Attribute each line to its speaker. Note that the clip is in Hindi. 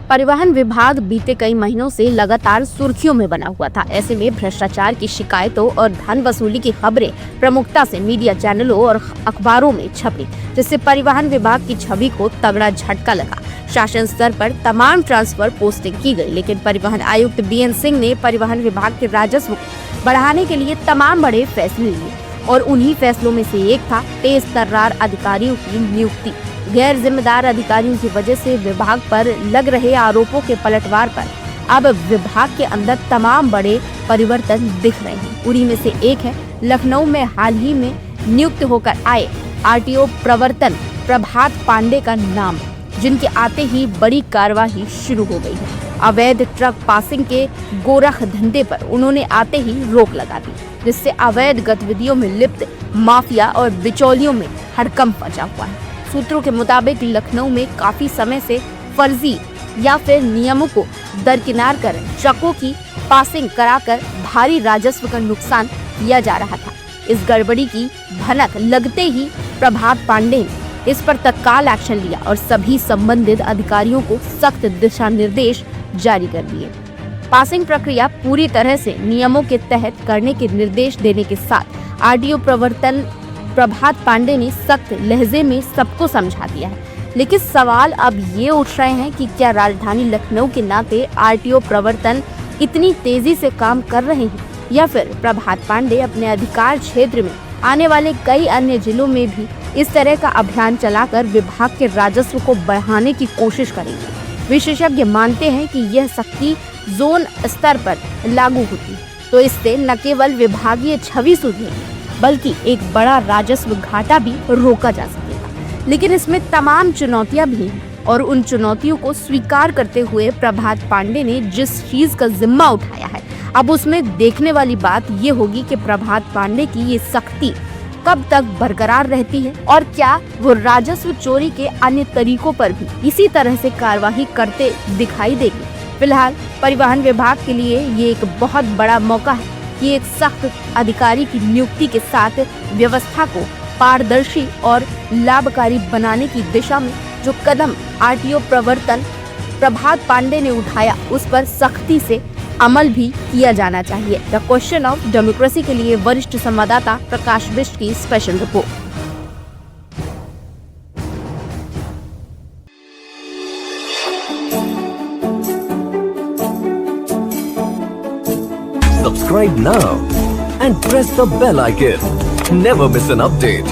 Speaker 1: परिवहन विभाग बीते कई महीनों से लगातार सुर्खियों में बना हुआ था। ऐसे में भ्रष्टाचार की शिकायतों और धन वसूली की खबरें प्रमुखता से मीडिया चैनलों और अखबारों में छपी, जिससे परिवहन विभाग की छवि को तगड़ा झटका लगा। शासन स्तर पर तमाम ट्रांसफर पोस्टिंग की गई, लेकिन परिवहन आयुक्त बीएन सिंह ने परिवहन विभाग के राजस्व को बढ़ाने के लिए तमाम बड़े फैसले लिए और उन्हीं फैसलों में से एक था तेज तर्रार अधिकारियों की नियुक्ति। गैर जिम्मेदार अधिकारियों की वजह से विभाग पर लग रहे आरोपों के पलटवार पर अब विभाग के अंदर तमाम बड़े परिवर्तन दिख रहे हैं। उन्हीं में से एक है लखनऊ में हाल ही में नियुक्त होकर आए आरटीओ प्रवर्तन प्रभात पांडे का नाम, जिनके आते ही बड़ी कार्रवाई शुरू हो गई है। अवैध ट्रक पासिंग के गोरख धंधे पर उन्होंने आते ही रोक लगा दी, जिससे अवैध गतिविधियों में लिप्त माफिया और बिचौलियों में हड़कंप मचा हुआ है। सूत्रों के मुताबिक लखनऊ में काफी समय से फर्जी या फिर नियमों को दरकिनार कर ट्रकों की पासिंग कराकर भारी राजस्व का नुकसान किया जा रहा था। इस गड़बड़ी की भनक लगते ही प्रभात पांडे ने इस पर तत्काल एक्शन लिया और सभी संबंधित अधिकारियों को सख्त दिशा निर्देश जारी कर दिए। पासिंग प्रक्रिया पूरी तरह से नियमों के तहत करने के निर्देश देने के साथ आरटीओ प्रवर्तन प्रभात पांडे ने सख्त लहजे में सबको समझा दिया है। लेकिन सवाल अब ये उठ रहे हैं कि क्या राजधानी लखनऊ के नाते आरटीओ प्रवर्तन इतनी तेजी से काम कर रहे हैं या फिर प्रभात पांडे अपने अधिकार क्षेत्र में आने वाले कई अन्य जिलों में भी इस तरह का अभियान चलाकर विभाग के राजस्व को बढ़ाने की कोशिश करेंगे। विशेषज्ञ मानते हैं कि यह सख्ती जोन स्तर पर लागू होती तो इससे न केवल विभागीय छवि सुधरेगी बल्कि एक बड़ा राजस्व घाटा भी रोका जा सकेगा। लेकिन इसमें तमाम चुनौतियां भी हैं और उन चुनौतियों को स्वीकार करते हुए प्रभात पांडे ने जिस चीज का जिम्मा उठाया है, अब उसमें देखने वाली बात ये होगी कि प्रभात पांडे की ये सख्ती कब तक बरकरार रहती है और क्या वो राजस्व चोरी के अन्य तरीकों पर भी इसी तरह से कार्यवाही करते दिखाई देगी। फिलहाल परिवहन विभाग के लिए ये एक बहुत बड़ा मौका है कि एक सख्त अधिकारी की नियुक्ति के साथ व्यवस्था को पारदर्शी और लाभकारी बनाने की दिशा में जो कदम आरटीओ प्रवर्तन प्रभात पांडे ने उठाया, उस पर सख्ती से अमल भी किया जाना चाहिए। द क्वेश्चन ऑफ डेमोक्रेसी के लिए वरिष्ठ संवाददाता प्रकाश बिष्ट की special report.
Speaker 2: Subscribe now and press the bell icon. Never miss an update.